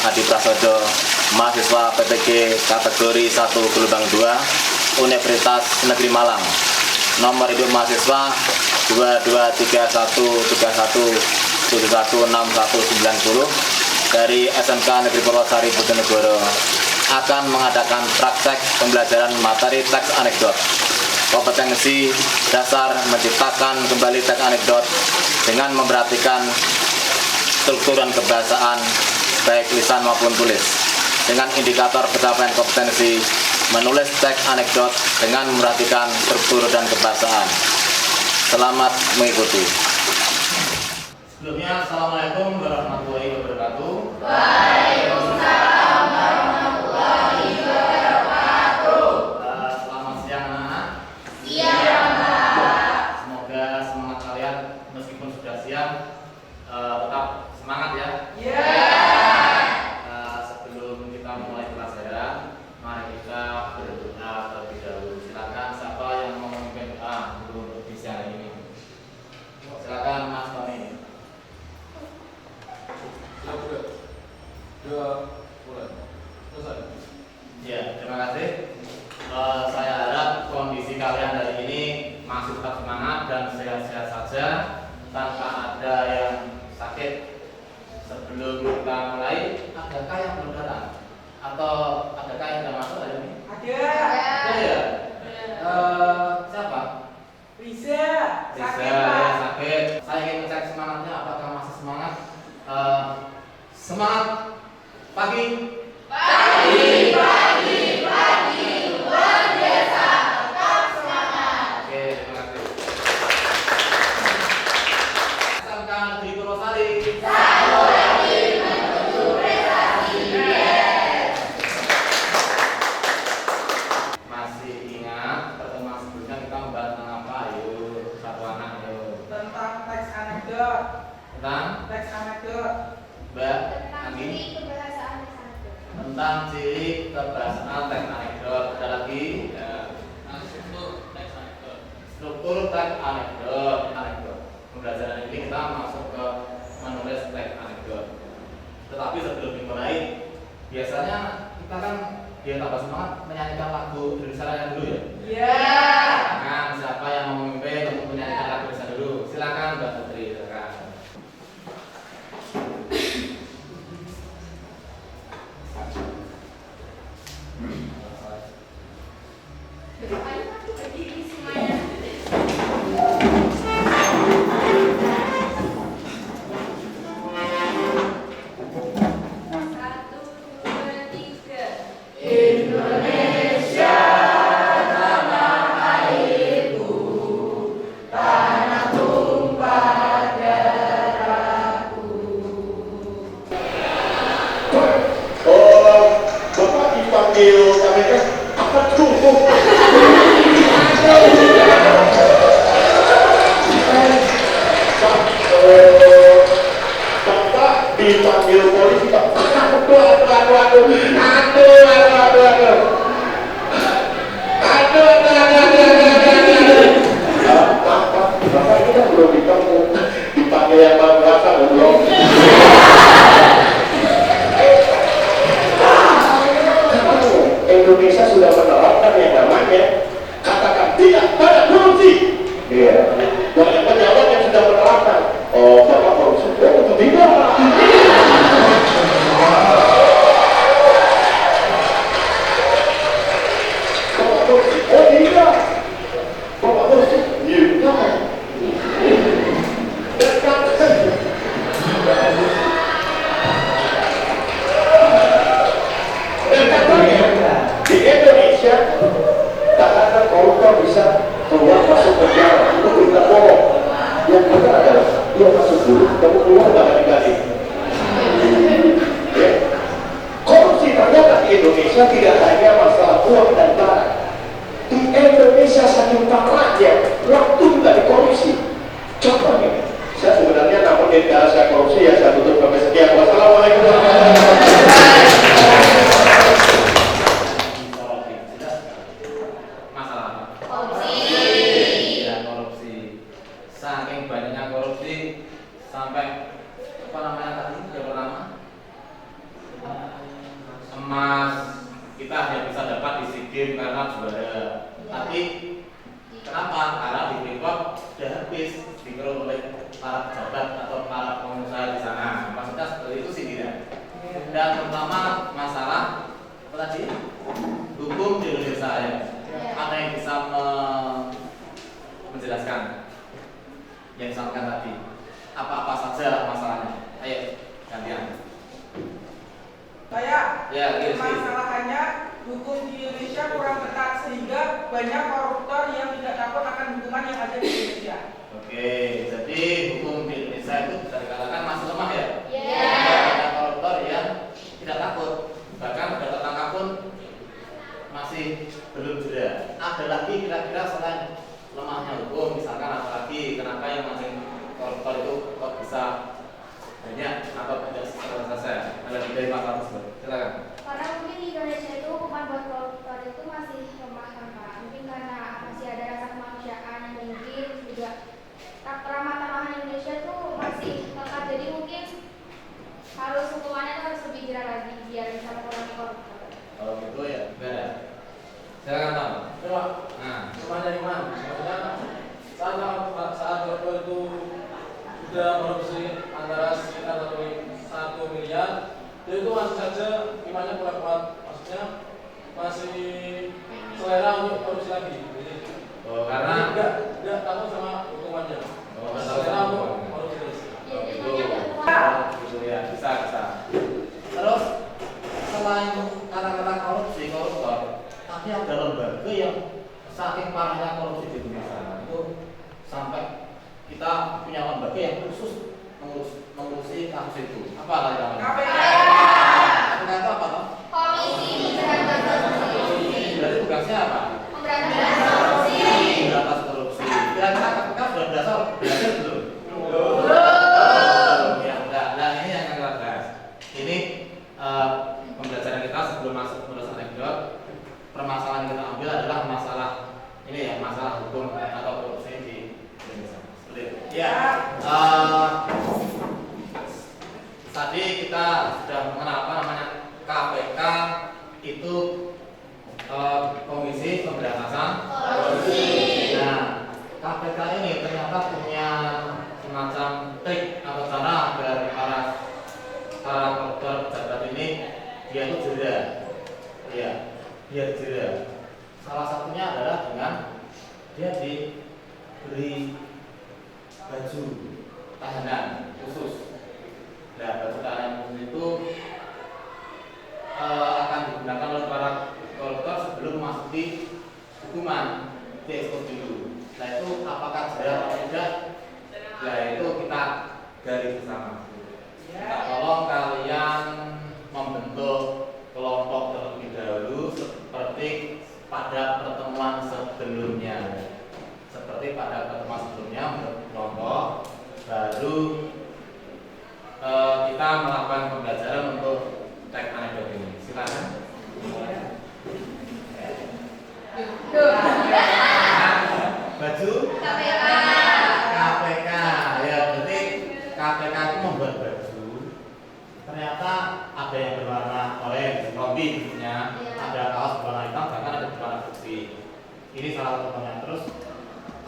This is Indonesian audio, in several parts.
Hadi Prasojo, mahasiswa PTG kategori 1 gelombang 2 Universitas Negeri Malang. Nomor induk mahasiswa 223131716190 dari SMK Negeri Purwosari Bojonegoro akan mengadakan praktek pembelajaran materi teks anekdot. Kompetensi dasar menciptakan kembali teks anekdot dengan memperhatikan struktur dan kebahasaan baik lisan maupun tulis. Dengan indikator pencapaian kompetensi menulis teks anekdot dengan memperhatikan struktur dan kebahasaan. Selamat mengikuti. Sebelumnya, Assalamualaikum warahmatullahi wabarakatuh. Waalaikumsalam warahmatullahi wabarakatuh. Selamat siang anak-anak. Siang, Pak. Semoga semangat kalian meskipun sudah siang tetap semangat ya. Ya. Sebelum kita mulai pelajaran, mari kita berdoa terlebih dahulu. Silakan siapa yang mau memimpin doa untuk di siang ini. Silakan Mas Tony. Ya, terima kasih. Saya harap kondisi kalian hari ini masih tetap semangat dan sehat-sehat saja tanpa ada yang sakit. Sebelum kita mulai, adakah yang belum datang? Atau adakah yang sudah masuk hari ini? Ada. Ada ya? Siapa? Bisa. Bisa ya, sakit. Saya ingin ngecek semangatnya, apakah masih semangat? Semangat pagi. Pagi, luar biasa. Tetap semangat. Oke, terima kasih. SMK Negeri Purwosari. Satu lagi menuju prestasi. Yes. Masih ingat pertemuan sebelumnya kita membahas tentang apa? Ayo, satu anak ayo. Tentang teks anekdot. Tentang Teks anekdot. Mbak Anggi. Tentang ciri kebahasaan teks anekdot. Ada lagi? Struktur teks anekdot. Pembelajaran ini kita masuk ke menulis teks anekdot. Tetapi sebelum dimulai, biasanya kita kan biar tambah semangat menyanyikan lagu Indonesia Raya dulu ya. Ya. Nah, siapa yang mau memimpin untuk menyanyikan lagu Indonesia dulu? Silakan Mbak Putri. Silakan. Indonesia tanah airku, tanah tumpah darahku. Bapak dipanggil KPK apa cukup? Bapak dipanggil polisi Pak. Bapak ini kan belum dipanggil yang berasa belum. Indonesia sudah menerapkan yang namanya katakan tidak pada korupsi. Iya. Banyak pejabat yang sudah menerapkan. Oh, bapak korupsi? Oh, tidak. Bapak korupsi? Oh, tidak. Bapak korupsi? Tidak. Dan katanya di Indonesia tahanan koruptor bisa keluar masuk penjara. Itu berita bohong. Yang benar adalah dia masuk dulu, kamu keluar kali-kali. Ya. Korupsi ternyata di Indonesia tidak hanya masalah uang dan barang. Di Indonesia saking parahnya waktu juga dikorupsi. Contohnya, saya sebenarnya namun di saya korupsi ya saya tutup sampai sekian. Wassalamualaikum warahmatullahi wabarakatuh. Saking banyaknya korupsi sampai apa namanya tadi yang pertama emas kita hanya bisa dapat di SEA Games karena juara. Tapi kenapa? Karena di Freeport sudah habis dikeruk oleh para pejabat atau para pengusaha di sana. Maksudnya seperti itu sindiran. Dan terutama masalah apa tadi? Hukum di Indonesia ya. Ada yang bisa menjelaskan yang disampaikan tadi? Apa-apa saja masalahnya? Ayo, gantian. Saya Ya, masalahnya hukum di Indonesia kurang ketat sehingga banyak koruptor yang tidak takut akan hukuman yang ada di Indonesia. Oke, jadi hukum di Indonesia itu bisa dikatakan masih lemah ya? Iya. Banyak koruptor yang tidak takut, bahkan sudah tertangkap pun masih belum jeda. Ada lagi kira-kira selain lemahnya hukum, misalkan apa lagi? Kenapa yang mancing koruptor itu kok bisa banyak atau tidak selesai? Ada dari Pak Tersebut, silakan. Karena mungkin di Indonesia itu hukuman buat koruptor itu masih lemah kan Pak. Mungkin karena masih ada rasa kemanusiaan yang tinggi, juga ramah tamahan Indonesia itu masih lekat. Jadi mungkin harus hukumannya itu harus lebih jelas lagi biar bisa mengurangi koruptor. Kalau gitu ya, benar. Silakan Tom. Coba, Nah, cuma dari mana? Sebenarnya saat koruptor itu sudah korupsi antara sekitar 1 miliar, itu masih saja imannya kurang kuat. Maksudnya masih selera untuk korupsi lagi. Jadi, karena tidak takut sama hukumannya. nggak tahu Selera sama untuk hukumannya. korupsi terus. Jadi gitu. banyak hukuman. Gitu ya, bisa. Terus selain kata-kata koruptor, tapi ada lembaga yang saking parahnya korupsi di Indonesia itu sampai kita punya lembaga yang khusus mengurusi kasus itu. Apa lagi namanya? KPK. KPK itu apa toh? Komisi Pemberantasan Korupsi. Berarti tugasnya apa? Pemberantasan korupsi. Pemberantasan korupsi. Kira-kira KPK sudah belajar belum? Ya, nah ini yang akan kita bahas. Ini pembelajaran kita sebelum masuk menurut anekdot. Permasalahan yang kita ambil adalah masalah ini ya, masalah hukum atau korupsi di Indonesia. Seperti itu. Ya. Tadi kita sudah mengenal apa namanya KPK itu Komisi Pemberantasan Korupsi. Nah, KPK ini ternyata punya semacam trik atau cara agar para koruptor pejabat ini dia itu jeda. Iya, dia jeda. Salah satunya adalah dengan dia diberi baju tahanan khusus. Nah, baju tahanan khusus itu akan digunakan oleh para koruptor sebelum memasuki hukuman, diekspos dulu. Nah itu apakah jeda atau tidak? Nah itu kita gali bersama. Kita tolong kalian membentuk kelompok terlebih dahulu seperti pada pertemuan sebelumnya. Seperti pada pertemuan sebelumnya membentuk kelompok, baru kita melakukan pembelajaran untuk teks anekdot ini. Silakan. Baju KPK. KPK ya, berarti KPK itu membuat baju. Ternyata ada yang berwarna oranye, rompi bentuknya, ada kaos berwarna hitam, bahkan ada berwarna putih. Ini salah satu contohnya. Terus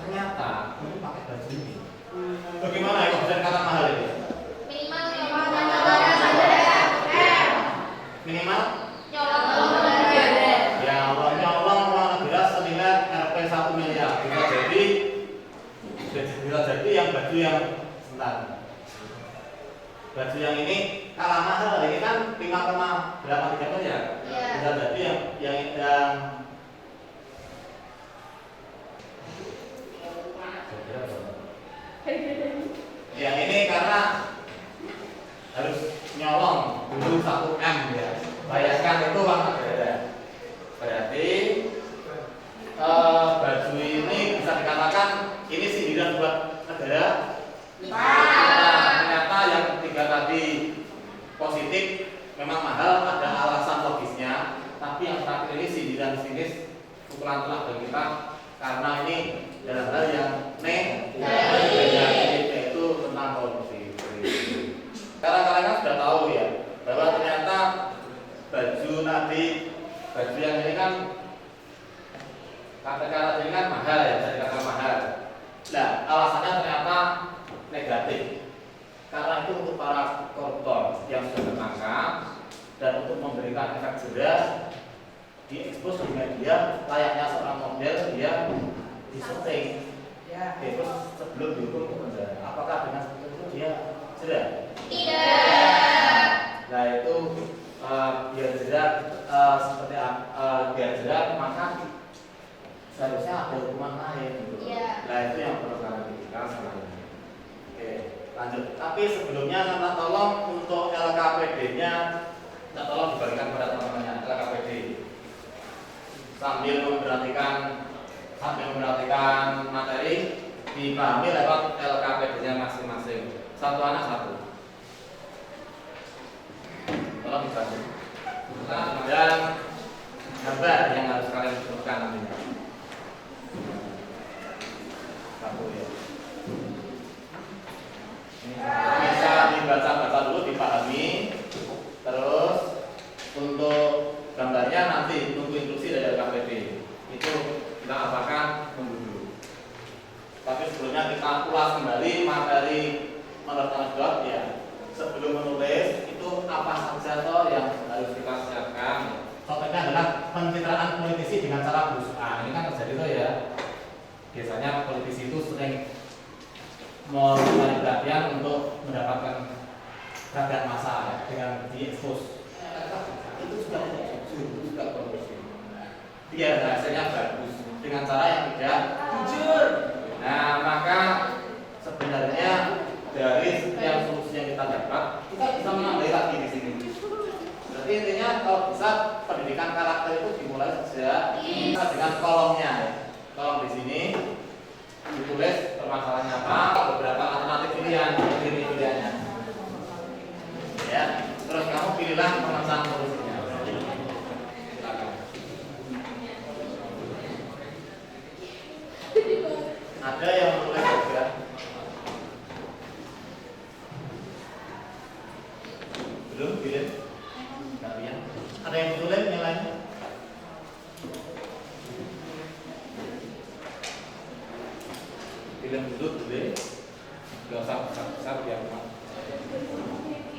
ternyata untuk pakai baju ini, bagaimana ya bisa dikatakan mahal ini? Minimal nyolong negara SDM. Minimal Nyolong negara. ya kalau nyolong uang negara senilai Rp 1 miliar bisa jadi yang baju yang sebentar, baju yang ini kalah mahal, ini kan 5,83 ya. Iya. Bisa jadi yang yang ini karena harus nyolong dulu 1 M ya. Bayangkan itu uang negara. Berarti baju ini bisa dikatakan ini sindiran buat negara. Nah, ternyata yang ketiga tadi positif, memang mahal, ada alasan logisnya. Tapi yang terakhir ini sindiran sinis, pukulan telak bagi kita karena ini dalam hal yang negatif, yaitu tentang korupsi. Sekarang kalian sudah tahu ya bahwa ternyata baju nanti, baju yang ini kan kata-kata ini kan mahal ya, saya kata mahal. Nah, alasannya ternyata negatif. Karena itu untuk para koruptor yang sudah tertangkap dan untuk memberikan efek jerah, diekspos di media layaknya seorang model dia disetting. Ya. Terus sebelum dihukum ke penjara, apakah dengan seperti itu dia jerah? Tidak. Nah itu biar jerah seperti biar jerah maka seharusnya ada hukuman lain gitu. Iya. Nah itu yang perlu kalian pikirkan sekarang. Oke, lanjut. Tapi sebelumnya minta tolong untuk LKPD-nya, minta tolong dibagikan pada teman-temannya LKPD sambil memperhatikan materi dipahami lewat LKPD-nya masing-masing. Satu anak satu. Tolong dibantu. Dan gambar yang harus kalian sebutkan nantinya. Satu ya. Ini bisa dibaca-baca dulu, dipahami. Terus untuk gambarnya nanti tunggu instruksi dari LKPD. Itu kita apakan dulu. Tapi sebelumnya kita ulas kembali materi menurut anekdot ya. Sebelum menulis itu apa saja toh yang harus kita siapkan. Contohnya adalah pencitraan politisi dengan cara berusaha. Ini kan terjadi tuh ya. Biasanya politisi itu sering mencari perhatian untuk mendapatkan perhatian massa ya, dengan diekspos. Itu juga juga korupsi. Biar hasilnya bagus dengan cara yang tidak Jujur. Nah, maka sebenarnya dari setiap solusi yang kita dapat, kita bisa menambah lagi di sini. Berarti intinya kalau bisa pendidikan karakter itu dimulai sejak dengan kolomnya. Kolom di sini ditulis permasalahannya apa, beberapa alternatif pilihan, pilih pilihannya. Ya, terus kamu pilihlah pemecahan solusinya. Silakan. Ada yang menulis juga? Belum pilih? Kalian? Ada yang menulis yang lainnya? Pilih dulu boleh? Gak usah besar biar kuat.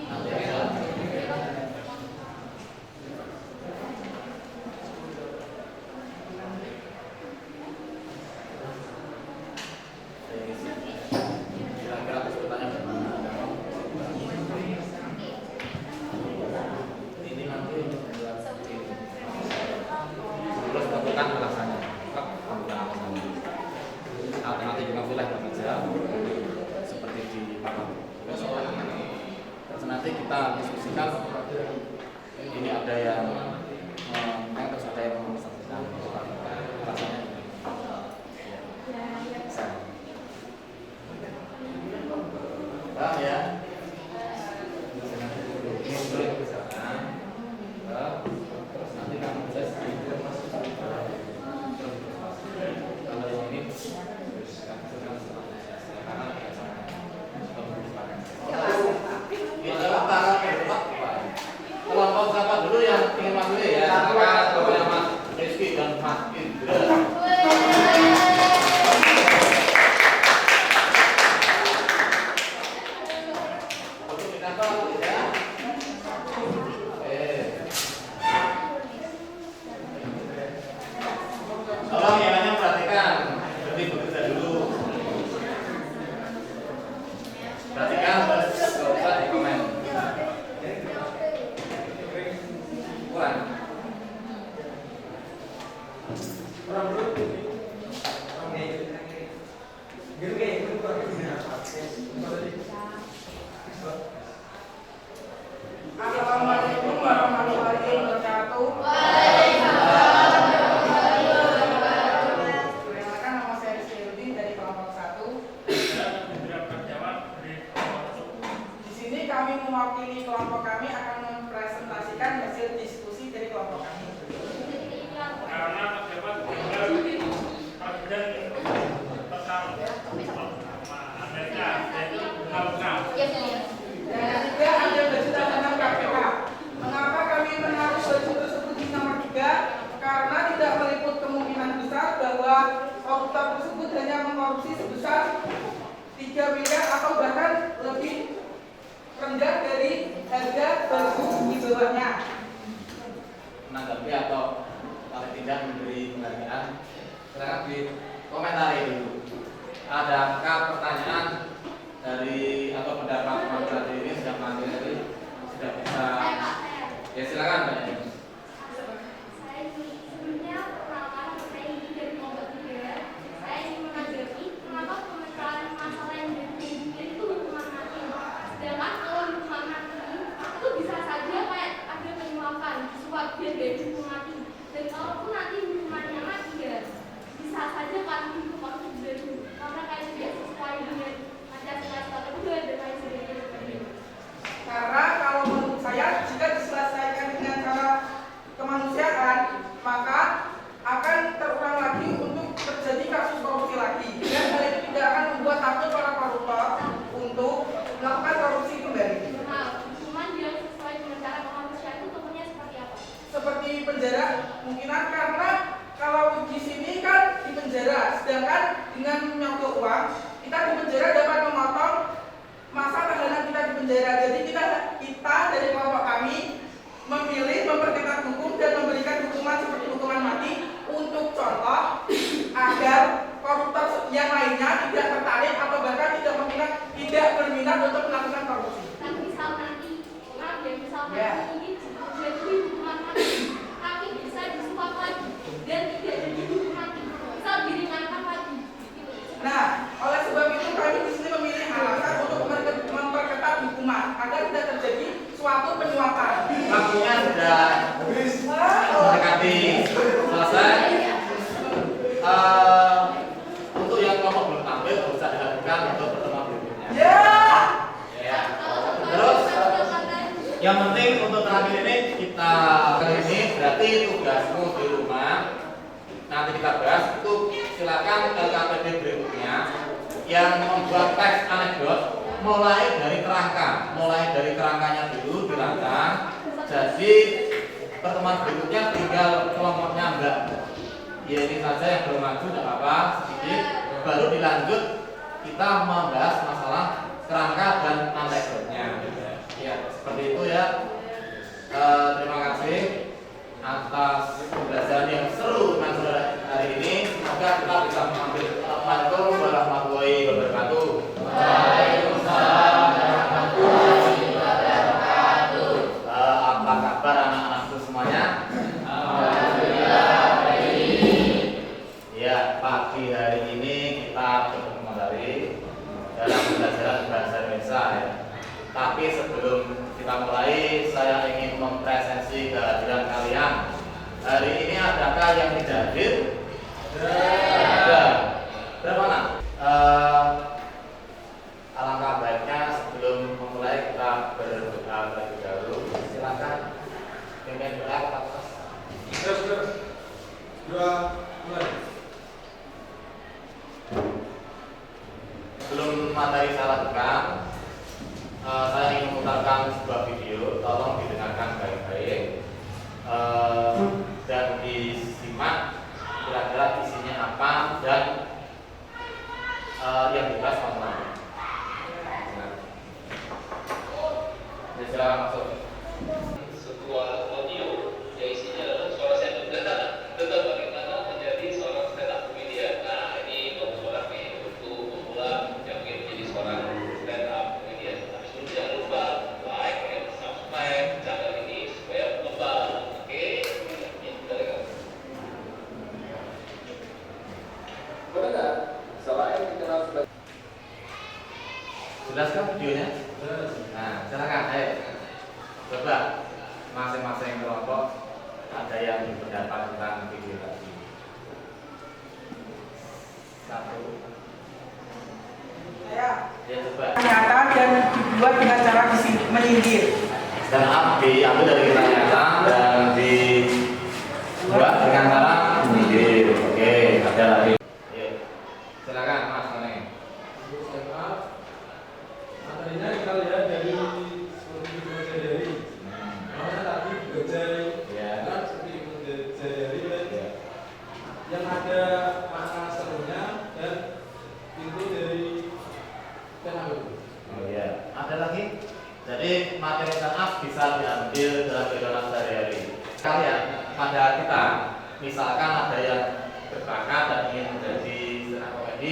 Nanti kita kira-kira kesulitannya bagaimana? Ini nanti untuk membuat ini. Terus tentukan alasannya. Tetap tentukan alasannya. Alternatif juga boleh bekerja seperti di papan. Terus nanti kita diskusikan. Ini ada yang terus ada yang memesankan alasannya. Paham ya? Ini sulit misalkan. Terus nanti kamu tes kalau yang ini kelompok siapa dulu yang ingin masuk ya? Kelompoknya Mas Rizky dan Mas Indra. Untuk di kantor ya. Tolong yang lainnya perhatikan. Berarti bekerja dulu. Perhatikan terus nggak usah di komen. Kurang. Assalamualaikum warahmatullahi wabarakatuh. Perkenalkan, nama saya Rizky Rudin dari kelompok 1. Di sini kami mewakili kelompok kami akan mempresentasikan hasil diskusi dari kelompok kami. korupsi sebesar 3 miliar atau bahkan lebih rendah dari harga baru di bawahnya. Menanggapi atau paling tidak memberi penghargaan, silakan di komentari dulu. Adakah pertanyaan dari atau pendapat teman-teman ini sudah materi sudah bisa? Ya silakan Mbak. Saya sebelumnya perkenalkan, saya ini dari kelompok 3. Saya ingin menanggapi kenapa pemecahan masalah yang dibikin itu hukuman mati. Sedangkan kalau hukuman mati itu bisa saja kayak ada penyuapan, disuap biar dari hukuman mati. Dan kalaupun nanti hukumannya mati ya bisa saja kan hukuman itu dari karena kayak tidak sesuai dengan Pancasila kedua dan lain sebagainya. Karena kalau menurut saya jika diselesaikan dengan cara kemanusiaan, maka akan terulang lagi untuk terjadi kasus korupsi lagi. Dan hal itu tidak akan membuat takut para koruptor untuk melakukan korupsi kembali. Nah, hukuman yang sesuai dengan cara kemanusiaan itu tentunya seperti apa? Seperti penjara kemungkinan, karena kalau di sini kan di penjara, sedangkan dengan menyogok uang kita di penjara dapat memotong masa tahanan kita di penjara. Jadi kita dari kelompok kami memilih memperketat hukum dan memberikan hukuman seperti hukuman mati untuk contoh agar koruptor yang lainnya tidak tertarik atau bahkan tidak berminat untuk melakukan korupsi. Dan misal nanti, maaf ya, misal Ya. nanti ini jadi hukuman mati, tapi bisa disuap lagi dan tidak jadi hukuman mati, misal diringankan lagi. Gitu. Nah, oleh sebab itu kami di sini memilih alasan untuk memperketat hukuman agar tidak terjadi suatu penyuapan. Waktunya sudah mendekati selesai. Untuk yang kelompok belum tampil bisa dilakukan untuk pertemuan berikutnya. Ya. Ya. Terus yang penting untuk terakhir ini kita kali ini berarti tugasmu di rumah nanti kita bahas itu silakan LKPD berikutnya yang membuat teks anekdot mulai dari kerangkanya dulu dirancang. Jadi pertemuan berikutnya tinggal kelompoknya Mbak. Ya ini saja yang belum maju tidak apa-apa sedikit. Baru dilanjut kita membahas masalah kerangka dan anekdotnya. Ya seperti itu ya. Terima kasih atas pembelajaran yang seru dengan saudara hari ini. Semoga kita bisa mengambil manfaat. Warahmatullahi wabarakatuh. Waalaikumsalam warahmatullahi wabarakatuh. Apa kabar anak-anakku semuanya? Alhamdulillah. Ya, pagi hari ini kita bertemu kembali dalam pembelajaran bahasa Indonesia ya. Tapi sebelum kita mulai, saya ingin mempresentasi kehadiran kalian. Hari ini adakah yang tidak hadir? Ada. Berapa anak? Alangkah baiknya sebelum memulai kita berdoa terlebih dahulu. Silakan pimpin doa atas. Mulai. Sebelum materi saya lakukan, saya ingin memutarkan sebuah video. Tolong didengarkan baik-baik dan disimak kira-kira isinya apa dan yang dibahas teman-teman. Ya, silakan masuk. Sebuah audio yang isinya adalah suara saya tentang bagaimana menjadi seorang stand up comedian. Nah, ini untuk seorang nih untuk pemula yang ingin menjadi seorang stand up comedian. Tapi sebelum jangan lupa like and subscribe channel ini supaya berkembang. Oke? Ya, kita lihat. Benar, selain dikenal sebagai Jelaskah videonya? Nah, silakan, ayo. Coba masing-masing kelompok ada yang berpendapat tentang video tadi. Satu. Ya. Ya coba. Nyata dan dibuat dengan cara menyindir. Dan diambil dari kita nyata dan dibuat dengan cara menyindir. Oke, ada lagi. Yuk. Silakan Mas Neng. Materinya kita lihat dari seperti jari-jari. Mana tadi jari, Ya. kan seperti jari Ya. yang ada makna serunya dan data, misalkan ada yang berbakat dan ingin menjadi stand up comedy,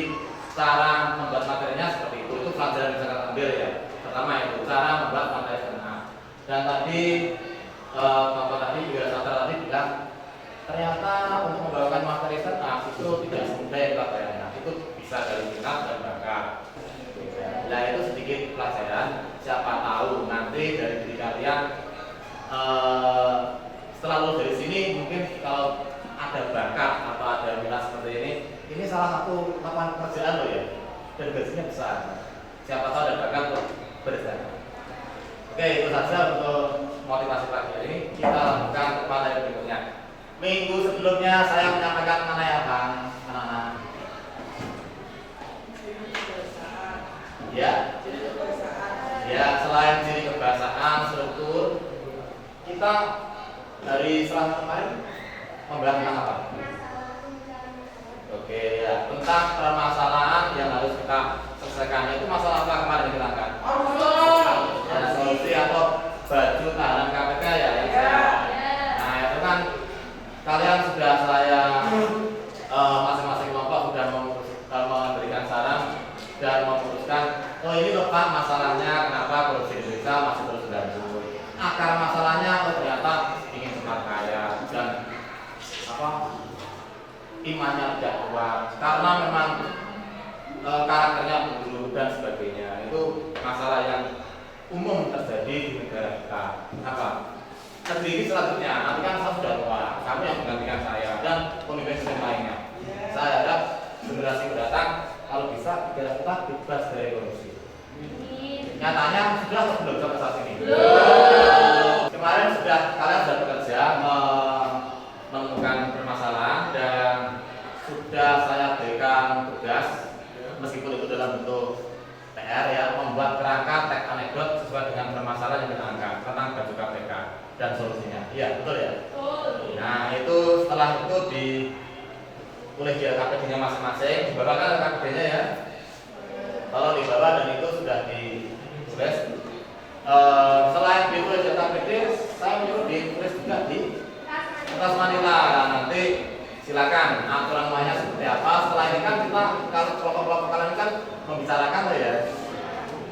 cara membuat materinya seperti itu pelajaran yang bisa kita ambil ya. Pertama itu cara membuat materi stand up. Dan tadi Bapak tadi juga Satra tadi bilang ternyata untuk membawakan materi stand up itu tidak semudah yang kita bayangkan. Itu bisa dari minat dan bakat. Nah itu sedikit pelajaran. Siapa tahu nanti dari diri kalian setelah lulus dari sini mungkin kalau ada bakat atau ada minat seperti ini salah satu lapangan pekerjaan loh ya, dan gajinya besar. Siapa tahu ada bakat untuk berjalan. Oke, itu saja untuk motivasi pagi ini. Kita lakukan materi berikutnya. Minggu sebelumnya saya menyampaikan mengenai apa, anak-anak? Ya, selain ciri kebahasaan, struktur, kita dari selasa kemarin membahas tentang apa? Oke, ya, tentang permasalahan yang harus kita selesaikan. Itu masalah apa kemarin kita angkat? Solusi atau baju tahanan KPK ya? Nah, itu kan kalian sudah saya masing-masing kelompok sudah memberikan saran dan memutuskan, oh ini loh Pak masalahnya kenapa korupsi di Indonesia masih terus berlanjut. Akar masalahnya ternyata ingin cepat kaya dan imannya tidak kuat karena memang karakternya buruk dan sebagainya. Itu masalah yang umum terjadi di negara kita. Negeri ini selanjutnya, nanti kan saya sudah tua, kamu yang menggantikan saya dan pemimpin lainnya. Saya harap generasi mendatang kalau bisa negara kita bebas dari korupsi. Nyatanya sudah atau belum sampai saat ini? Belum. Kemarin kalian sudah bekerja menemukan permasalahan dan sudah saya berikan tugas, meskipun itu dalam bentuk PR ya, membuat kerangka teks anekdot sesuai dengan permasalahan yang kita angkat tentang baju KPK dan solusinya. Iya, betul ya? Betul. Nah, itu setelah itu boleh di KPD-nya masing-masing, dibawa kan KPD-nya ya. Kalau dibawa dan itu sudah ditulis. Selain ditulis di KPD, saya menyuruh ditulis juga di kertas manila. Nah, nanti silakan aturan mainnya seperti apa. Setelah ini kan kita kalau kelompok-kelompok kalian kan membicarakan loh ya.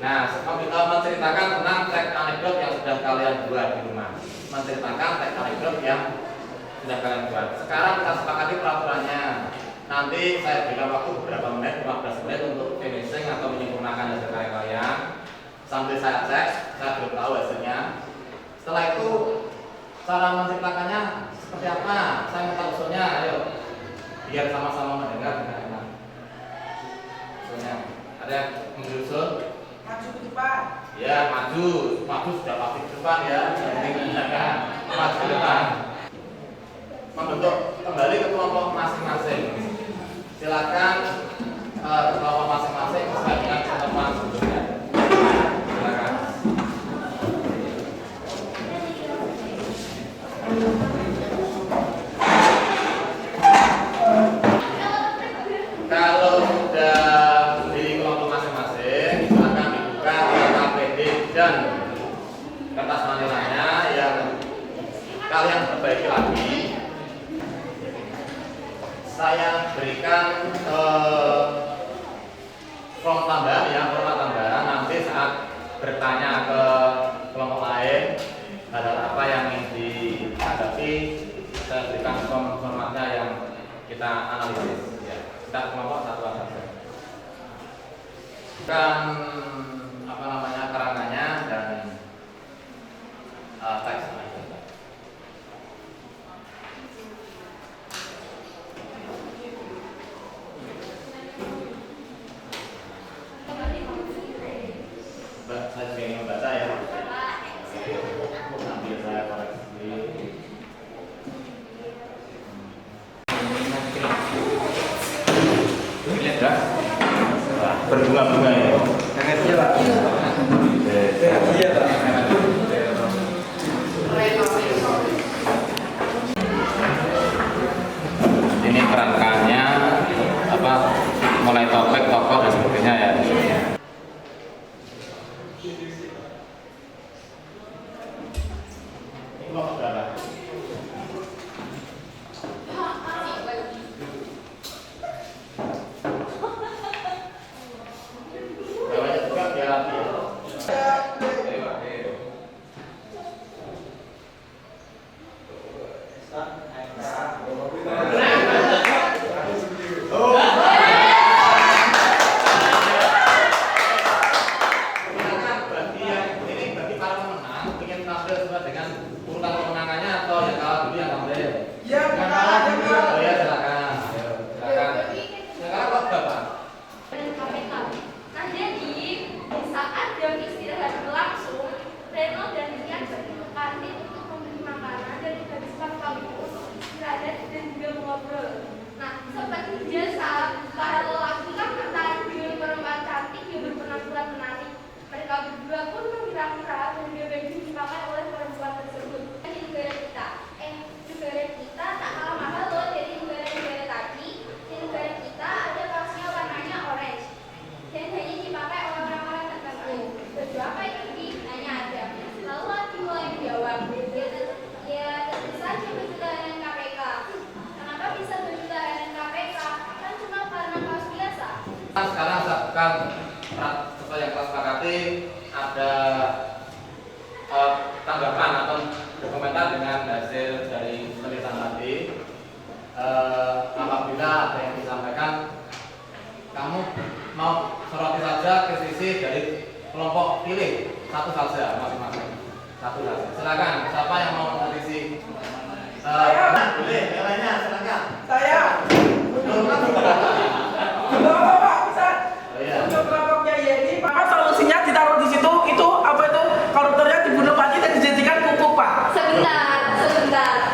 Nah, menceritakan tentang teks anekdot yang sudah kalian buat di rumah. Menceritakan teks anekdot yang sudah kalian buat. Sekarang kita sepakati peraturannya. Nanti saya berikan waktu beberapa menit, 15 menit untuk finishing atau menyempurnakan hasil karya kalian. Sambil saya cek, saya belum tahu hasilnya. Setelah itu cara menceritakannya seperti apa? Saya minta usulnya, ayo. Biar sama-sama mendengar dengan enak. Usulnya, ada yang memberi usul? Maju ke depan. Ya, maju sudah pasti ke depan ya. Maju ke depan. Membentuk kembali ke kelompok masing-masing. Silakan ke kelompok masing-masing sesuai dengan ketentuan sebelumnya. Silakan. Kalau sudah di kelompok masing-masing, silakan dibuka KPD dan kertas manilanya yang kalian perbaiki lagi. Saya berikan form tambahan ya, format tambahan. Nanti saat bertanya ke kelompok lain hal apa yang ingin dihadapi, saya berikan formatnya yang kita analisis. Ya, kita kelompok satu saja. Bukan kerangkanya dan teks. Saya juga ingin membaca ya. Sambil saya koreksi. Lihat ya. Berbunga-bunga ya. Iya Pak. Iya Pak. Ini kerangkanya mulai topik, tokoh dan sebagainya ya. Sekarang saya akan sesuai yang kita sepakati ada tanggapan atau komentar dengan hasil dari penelitian tadi. Apabila ada yang disampaikan, kamu mau soroti saja kritisi dari kelompok pilih satu saja masing-masing. Satu saja. Silakan. Siapa yang mau mengkritisi? Boleh. Yang lainnya silakan. Saya. Bapak bisa. Untuk kelompoknya ini, maka solusinya ditaruh di situ. Itu apa itu? Koruptornya dibunuh mati dan dijadikan pupuk, Pak. Sebentar.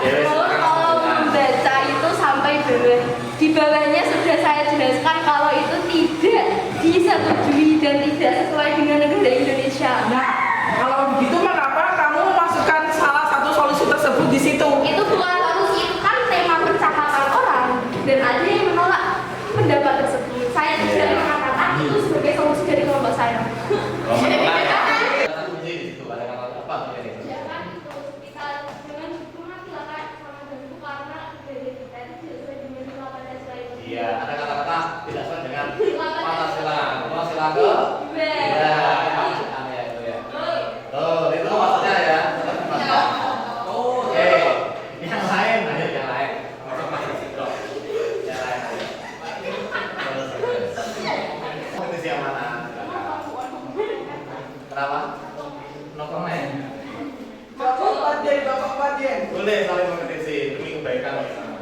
Terus kalau membaca itu sampai bawah. Di bawahnya sudah saya jelaskan kalau itu tidak disetujui dan tidak sesuai dengan negara Indonesia. Nah, kalau begitu mengapa kamu memasukkan salah satu solusi tersebut di situ? Itu bukan solusi, itu kan tema percakapan orang dan ada yang menolak pendapat tersebut. Saya tidak mengatakan itu sebagai solusi dari kelompok saya. Jangan itu kita dengan menghilangkan sama dengan karena dari kita itu tidak sesuai dengan Pancasila itu. Iya, ada kata-kata tidak sesuai dengan Pancasila. Pancasila ke? Iya, maksudnya itu ya. Oh, itu maksudnya ya. Oke, yang lain, ayo yang lain. Yang lain. Kompetisi yang mana? Kenapa? No comment. Bapak Padien. Boleh saling kompetisi demi kebaikan bersama.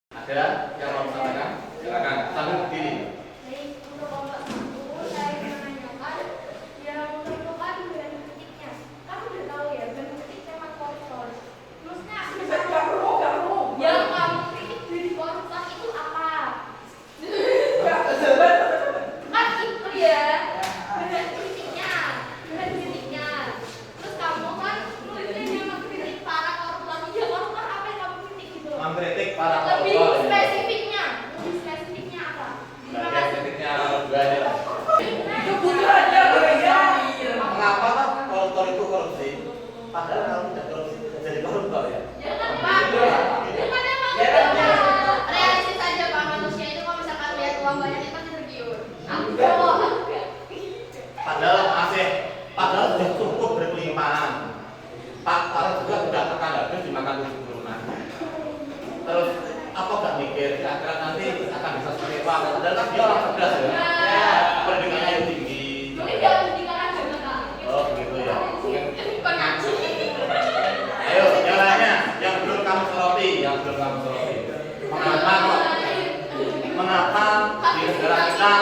Ada yang mau disampaikan? Silakan sambil berdiri. Jadi untuk kelompok satu saya menanyakan yang menentukan dan titiknya. Kamu udah tahu ya, dan titik tema koruptor. Terusnya yang kamu kritik dari koruptor itu apa? Kan itu ya, bahan kritiknya, Terus kamu kan nulisnya yang mengkritik para koruptor. Ya koruptor apa yang kamu kritik gitu? Mengkritik para Lebih koruptor. spesifiknya apa? Bagian kritiknya dua aja lah. Kebutuhannya berbeda. Mengapa kan koruptor itu korupsi? Padahal kalau tidak korupsi tidak jadi koruptor ya. Ya kan Pak, ya kan emang betul. Realistis aja Pak, manusia itu kalau misalkan lihat uang banyak itu pasti tergiur. Padahal sudah cukup berkelimpahan. Pak Tarek juga sudah tekan habis dimakan 7 turunan. Terus apa gak mikir kira-kira nanti akan bisa seperti apa? Padahal kan dia orang cerdas ya. Pendidikannya yang tinggi. Mungkin dia pendidikan agama Kak. Oh begitu ya. Mungkin. Pengaji. Ayo yang lainnya, yang belum kamu soroti. Mengapa di negara kita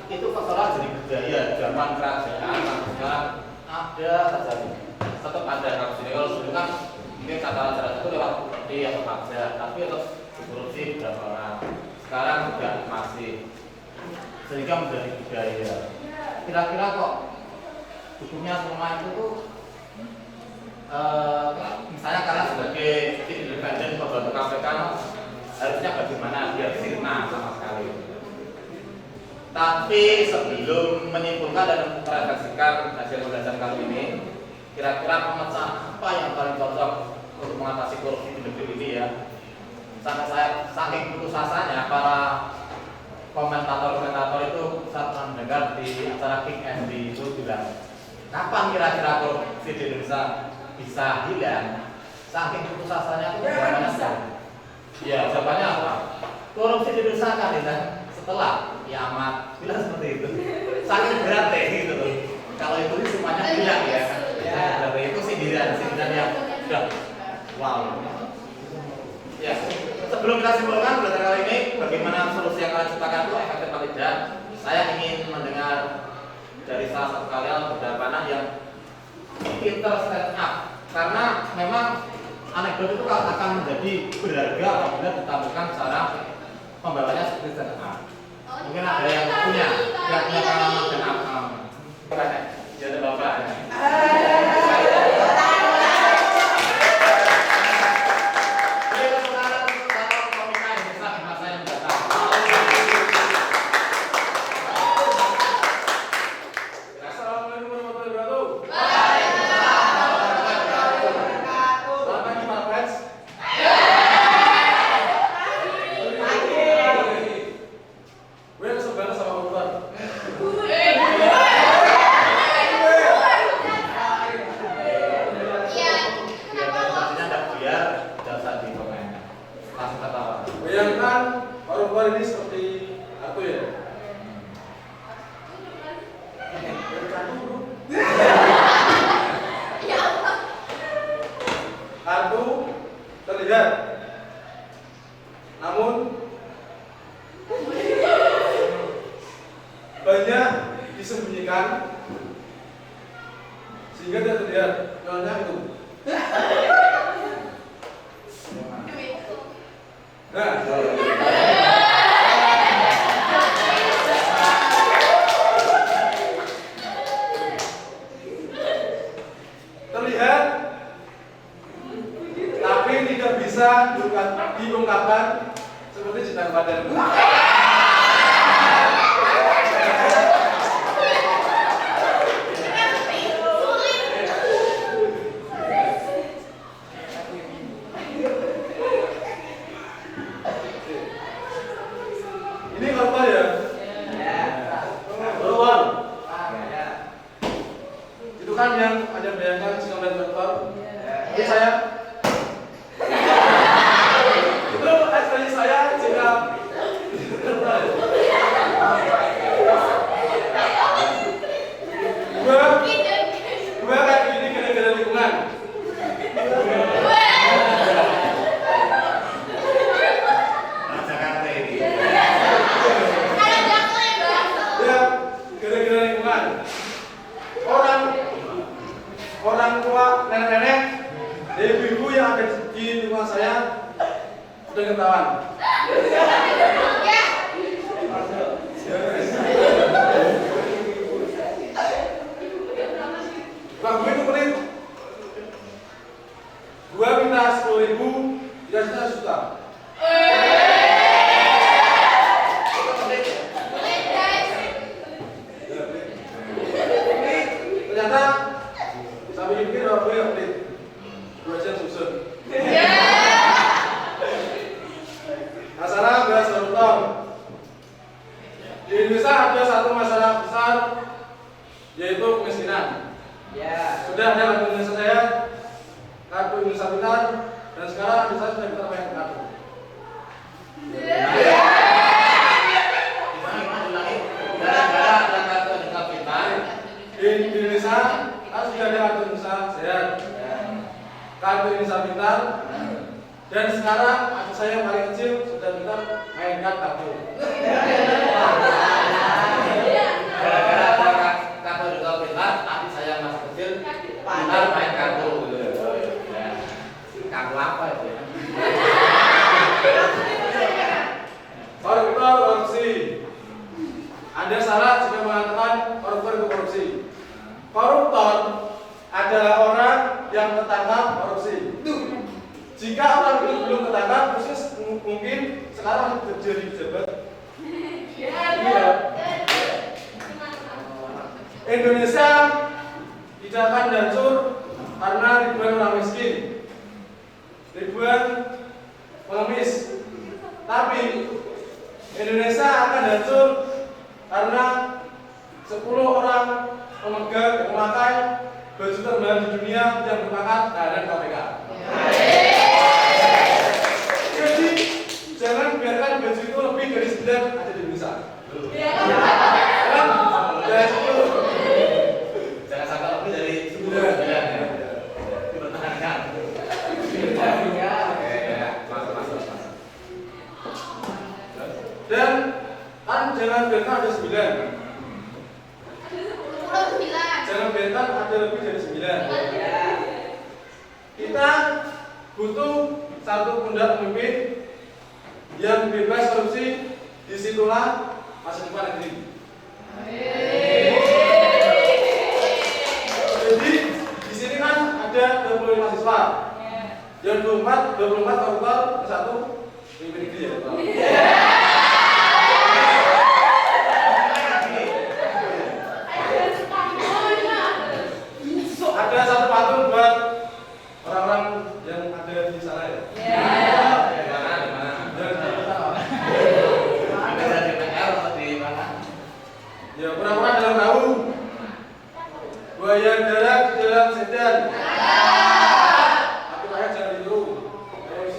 itu persoalan jadi budaya zaman kerajaan sekarang ada saja nih. Tetap ada korupsi. Kalau dulu kan mungkin cara itu lewat bukti atau pajak, tapi untuk korupsi berapa orang. Sekarang juga masih sehingga menjadi budaya. Kira-kira kok hukumnya semua itu tuh misalnya kalian sebagai tim independen pembantu KPK harusnya bagaimana biar sirna sama sekali. Tapi sebelum menyimpulkan dan merefleksikan hasil pembahasan kali ini, kira-kira pemecahan apa yang paling cocok untuk mengatasi korupsi di negeri ini ya? Sampai saya saking putus asanya para komentator itu saat mendengar di acara King MD itu bilang, kapan kira-kira korupsi di Indonesia bisa hilang? Saking putus asanya itu jawabannya apa? Ya jawabannya apa? Korupsi di Indonesia akan hilang setelah kiamat, bilang seperti itu. Saking berat gitu loh. Kalau itu semuanya hilang ya. Berarti itu sindiran yang sudah wow. Ya, sebelum kita simpulkan belajar kali ini bagaimana solusi yang kalian ciptakan itu efektif atau tidak, saya ingin mendengar dari salah satu kalian beberapa yang pinter stand up, karena memang anekdot itu akan menjadi berharga apabila ditampilkan secara pembawanya seperti stand up. Mungkin ada yang punya pengalaman stand up. Ya ada bapak. koruptor ini seperti aku ya. Kartu terlihat, namun banyak disembunyikan sehingga tidak terlihat. Contohnya itu. Nah, terlihat, tapi tidak bisa diungkapkan seperti jenang badan. Ini koruptor ya? Koruptor. Itu kan yang ada bayangkan jika melihat koruptor. Ini saya. Itu ekspresi saya jika Gua kayak gini gara-gara lingkungan. Ya, gara-gara lingkungan. Orang tua, nenek-nenek, ibu-ibu yang ada di lingkungan saya sudah ketahuan. Bang, gue itu pelit. Gua minta 10.000, dia juta. Ternyata sampai pikir bahwa gue yang pelit. 2 jam susun. Masalah beras koruptor. Di Indonesia ada satu masalah besar, yaitu kemiskinan. Sudah ada kartu Indonesia saya, kartu Indonesia Pintar, dan sekarang adik saya sudah bisa pakai kartu. Gara-gara ada kartu Indonesia Pintar. Di Indonesia kan sudah ada kartu Indonesia Sehat, kartu Indonesia Pintar, dan sekarang adik saya yang paling kecil sudah bisa mainkan kartu. Gara-gara ada kartu Indonesia Pintar, adik saya yang masih kecil pintar main kartu. Kartu apa itu ya? Koruptor korupsi. Anda salah jika mengatakan koruptor itu korupsi. Koruptor adalah orang yang tertangkap korupsi. Jika orang itu belum tertangkap, khusus mungkin sekarang jadi pejabat. Iya. Indonesia tidak akan hancur karena ribuan orang miskin, ribuan pengemis. Tapi Indonesia akan hancur karena 10 orang memakai baju termahal di dunia yang merupakan tahanan KPK. Jadi jangan biarkan baju itu lebih dari 9 ada di Indonesia. Jangan 10. Jangan sampai lebih dari 9 ya. Dipertahankan. Masuk. Dan kan jangan biarkan ada 9. Jangan biarkan ada lebih dari 9. Kita butuh satu pundak pemimpin yang bebas korupsi. Disitulah masa depan negeri. Jadi di sini kan ada 25 mahasiswa. Yang 24 koruptor, yang 1 pemimpin negeri ya. Ada satu patung buat orang-orang yang ada di sana ya. Di mana? Ada di DPR atau di mana? Ya pura-pura dalam perahu. Buaya darat di dalam sedan. Aku kayak jangan ditiru. Ayo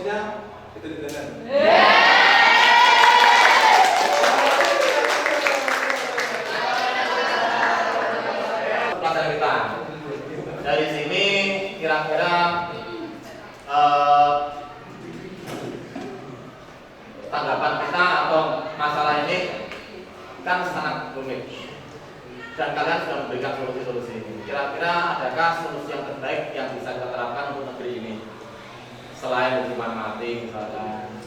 mati misalkan.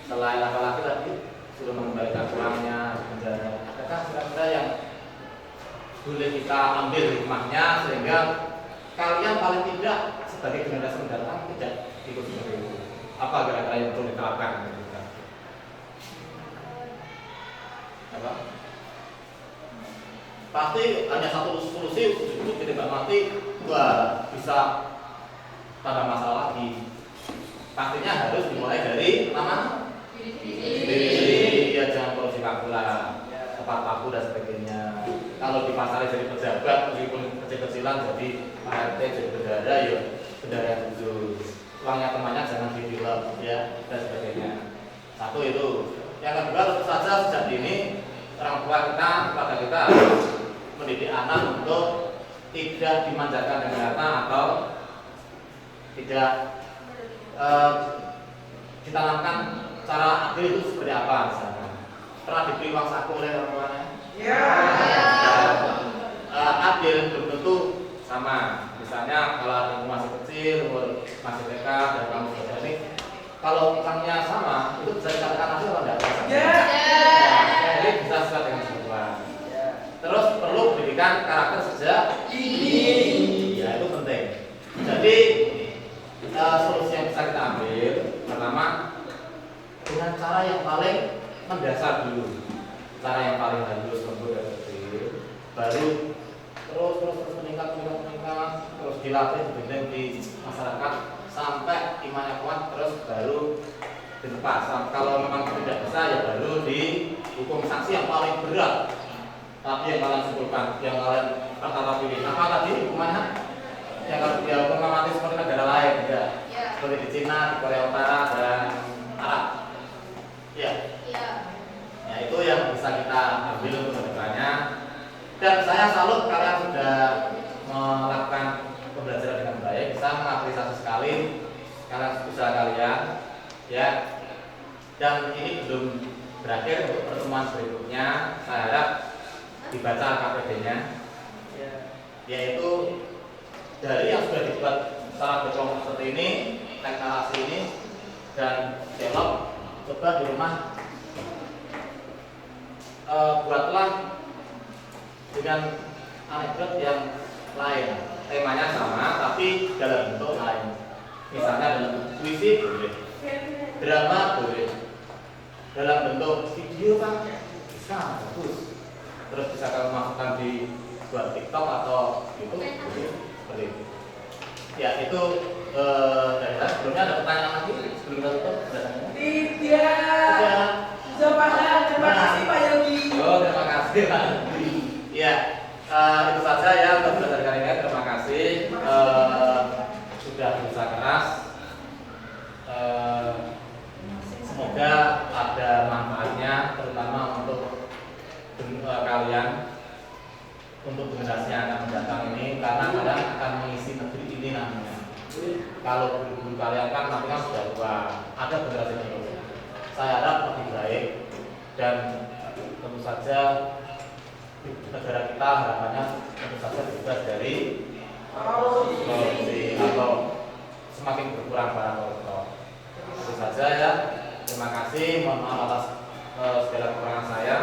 Selain laki-laki tadi sudah mengembalikan uangnya di penjara, adakah kira-kira yang boleh kita ambil hikmahnya sehingga kalian paling tidak sebagai generasi mendatang tidak ikut seperti itu? Apa kira-kira yang perlu diterapkan? Apa? Pasti hanya satu solusi untuk tidak mati, wah bisa pada masalah lagi. Pastinya harus dimulai dari nama diri, ya jangan korupsi kalkula, tepat waktu dan sebagainya. Kalau di pasar jadi pejabat, meskipun kecil-kecilan jadi ART, jadi bendara, ya bendara yang jujur. Uangnya temannya jangan ditilep, ya dan sebagainya. Satu itu. Yang kedua tentu saja sejak dini orang tua kita, keluarga kita harus mendidik anak untuk tidak dimanjakan dengan harta atau tidak ditanamkan cara adil itu seperti apa misalnya. Pernah diberi uang saku oleh orang tuanya? Ya. Adil belum tentu sama. Misalnya kalau adikmu masih kecil, umur masih TK dan kamu sudah ini, kalau utangnya sama, itu bisa dikatakan adil atau tidak? Ya. Jadi bisa sesuai dengan semua. Terus perlu pendidikan karakter sejak dini. Ya itu penting. Jadi solusi yang bisa kita ambil pertama dengan cara yang paling mendasar dulu, cara yang paling halus, lembut dan kecil, baru terus meningkat, terus dilatih dibimbing di masyarakat sampai imannya kuat, terus baru dilepas. Kalau memang tidak bisa ya baru dihukum sanksi yang paling berat. Tapi yang kalian simpulkan, yang kalian pertama pilih, apa tadi hukumannya? Yang kalau dia hukuman mati seperti negara lain, ya. Seperti di Cina, di Korea Utara dan Arab. Ya. Ya itu yang bisa kita ambil untuk kedepannya. Dan saya salut kalian sudah melakukan pembelajaran dengan baik, bisa mengapresiasi sekali kalian usaha kalian, ya. Dan ini belum berakhir. Untuk pertemuan berikutnya, saya harap dibaca KPD-nya, yaitu dari yang sudah dibuat secara berkelompok seperti ini, teks narasi ini, dan dialog, coba di rumah buatlah dengan anekdot yang lain, temanya sama tapi dalam bentuk lain. Misalnya dalam puisi boleh, drama boleh, dalam bentuk video kan bisa bagus. Terus bisa kamu masukkan di buat TikTok atau YouTube seperti itu. Ya itu dari saya. Sebelumnya ada pertanyaan lagi sebelum kita tutup? Tidak. Terima kasih Pak Yogi. Oh terima kasih Pak Yogi. Ya itu saja ya untuk belajar kali ini. Terima kasih sudah berusaha keras. Semoga ada manfaatnya terutama untuk kalian, untuk generasi yang akan mendatang ini, karena kalian akan mengisi negeri ini nantinya. Kalau guru-guru kalian kan nanti kan sudah tua, ada generasi baru. Saya harap lebih baik dan tentu saja negara kita harapannya tentu saja bebas dari korupsi atau semakin berkurang para koruptor. Itu saja ya. Terima kasih. Mohon maaf atas segala kekurangan saya.